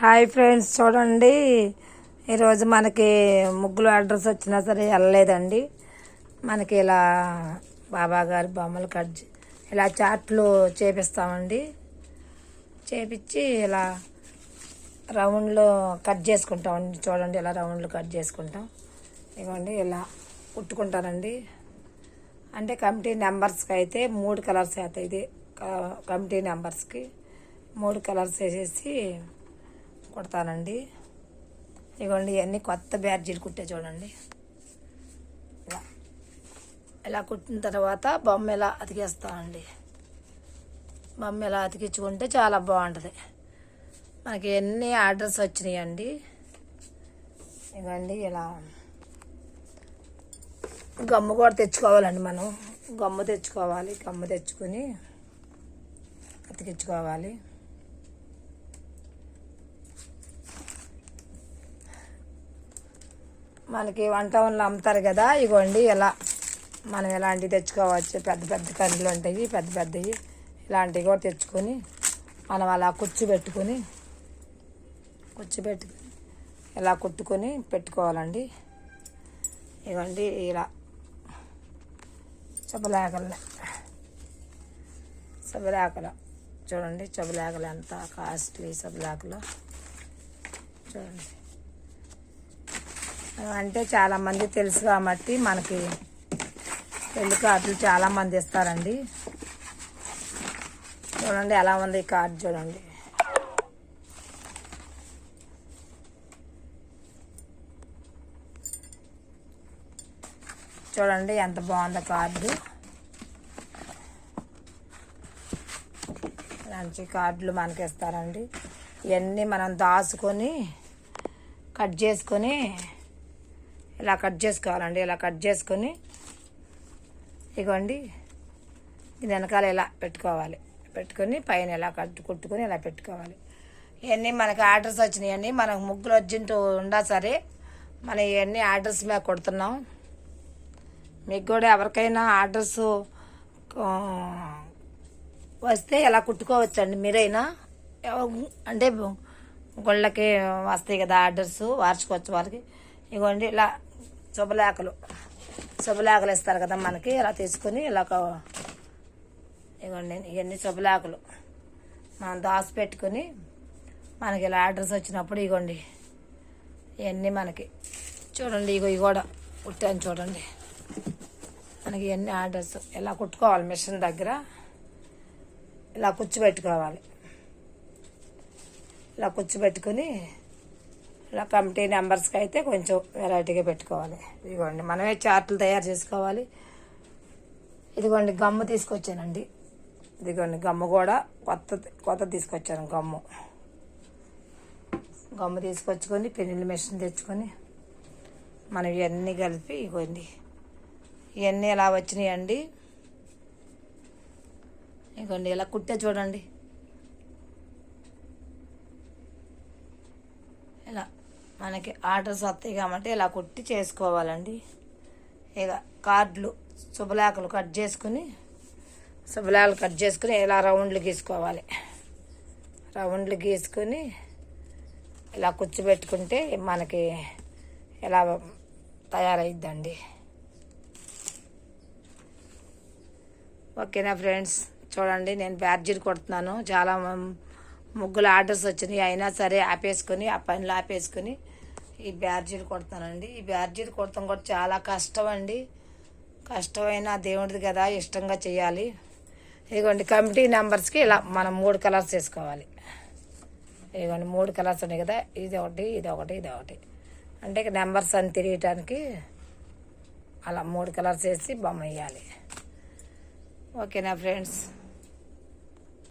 Hi friends, చూడండి ఈరోజు మనకి ముగ్గులు అడ్రస్ వచ్చినా సరే వెళ్ళలేదండి. మనకి ఇలా బాబా గారి బొమ్మలు ఇలా చాట్లు చేపిస్తామండి. చేపించి ఇలా రౌండ్లో కట్ చేసుకుంటామండి. చూడండి ఇలా రౌండ్లు కట్ చేసుకుంటాం. ఇవ్వండి ఇలా కుట్టుకుంటానండి. అంటే కమిటీ నెంబర్స్కి అయితే 3 కలర్స్ అవుతాయి. ఇది కమిటీ నెంబర్స్కి 3 కలర్స్ వేసేసి కుడతానండి. ఇవ్వండి ఇవన్నీ కొత్త బ్యాడ్జీలు కుట్టే చూడండి. ఇలా కుట్టిన తర్వాత బొమ్మ ఇలా అతికేస్తామండి. బొమ్మ ఇలా అతికించుకుంటే చాలా బాగుంటుంది. మనకి ఎన్ని ఆర్డర్స్ వచ్చినాయండి. ఇవ్వండి ఇలా గమ్ము కూడా తెచ్చుకోవాలండి. మనం గమ్ము తెచ్చుకోవాలి. గమ్ము తెచ్చుకొని అతికించుకోవాలి. మనకి వంటలు అమ్ముతారు కదా, ఇగోండి ఇలా మనం ఇలాంటివి తెచ్చుకోవచ్చు. పెద్ద పెద్ద కండ్లు ఉంటాయి, పెద్ద పెద్దవి. ఇలాంటివి కూడా తెచ్చుకొని మనం అలా కూర్చోబెట్టుకొని ఇలా కుట్టుకొని పెట్టుకోవాలండి. ఇవ్వండి ఇలా శుభలేఖలు చూడండి. శుభలేఖలు ఎంత కాస్ట్లీ శుభలేఖలు చూడండి. అంటే చాలామంది తెలుసు కాబట్టి మనకి పెళ్లి కార్డులు చాలామంది ఇస్తారండి. చూడండి ఎలా ఉంది ఈ కార్డు చూడండి. చూడండి ఎంత బాగుందో కార్డు. మంచి కార్డులు మనకి ఇస్తారండి. ఇవన్నీ మనం దాచుకొని కట్ చేసుకొని ఇలా కట్ చేసుకోవాలండి. ఇలా కట్ చేసుకొని ఇగోండి ఇది వెనకాల ఇలా పెట్టుకొని పైన ఇలా కుట్టుకొని ఇలా పెట్టుకోవాలి. ఇవన్నీ మనకి ఆర్డర్స్ వచ్చినాయండి. మనకు ముగ్గులు అర్జెంట్ ఉన్నా సరే మనం ఇవన్నీ ఆర్డర్స్ మీద కొడుతున్నాం. మీకు కూడా ఎవరికైనా ఆర్డర్స్ వస్తే ఇలా కుట్టుకోవచ్చండి. మీరైనా అంటే గుళ్ళకి వస్తాయి కదా ఆర్డర్స్, వార్చుకోవచ్చు. ఇగోండి ఇలా శుభలేఖలు ఇస్తారు కదా మనకి. ఇలా తీసుకొని ఇలా ఇగోండి ఇవన్నీ శుభలేఖలు మనం దాచి పెట్టుకొని మనకి ఇలా ఆర్డర్స్ వచ్చినప్పుడు ఇగోండి ఇవన్నీ మనకి చూడండి. ఇవి కూడా కుట్టాను చూడండి. మనకి ఇవన్నీ ఆర్డర్స్ ఇలా కుట్టుకోవాలి. మిషన్ దగ్గర ఇలా కూర్చోబెట్టుకోవాలి. ఇలా కూర్చోబెట్టుకొని ఇలా కమిటీ నెంబర్స్కి అయితే కొంచెం వెరైటీగా పెట్టుకోవాలి. ఇదిగోండి మనమే చార్ట్లు తయారు చేసుకోవాలి. ఇదిగోండి గమ్ము తీసుకొచ్చానండి. ఇదిగోండి గమ్ము కూడా కొత్త తీసుకొచ్చాను. గమ్ము తీసుకొచ్చుకొని పెన్నుల మిషన్ తెచ్చుకొని మనం ఇవన్నీ కలిపి ఇవ్వండి ఇవన్నీ ఇలా వచ్చినాయండి. ఇదిగోండి ఇలా కుట్టే చూడండి. ఇలా మనకి ఆర్డర్స్ వస్తాయి కాబట్టి ఇలా కుట్టి చేసుకోవాలండి. ఇక కార్డులు శుభలేఖలు కట్ చేసుకుని ఇలా రౌండ్లు గీసుకోవాలి. రౌండ్లు గీసుకొని ఇలా కూర్చోబెట్టుకుంటే మనకి ఇలా తయారైద్దండి. ఓకేనా ఫ్రెండ్స్, చూడండి నేను బ్యాడ్జీలు కొడుతున్నాను. చాలా ముగ్గులు ఆర్డర్స్ వచ్చినాయి. అయినా సరే ఆపేసుకొని ఆ పనిలో ఆపేసుకొని ఈ బ్యాడ్జీలు కొడతానండి. ఈ బ్యాడ్జీలు కొడతాం కూడా చాలా కష్టం అండి. కష్టమైన దేవుడిది కదా, ఇష్టంగా చేయాలి. ఇదిగోండి కమిటీ నెంబర్స్కి ఇలా మనం 3 కలర్స్ వేసుకోవాలి. ఇదిగోండి 3 కలర్స్ ఉన్నాయి కదా, ఇది ఒకటి. అంటే నెంబర్స్ అని తిరగటానికి అలా 3 కలర్స్ వేసి బొమ్మ వేయాలి. ఓకేనా ఫ్రెండ్స్.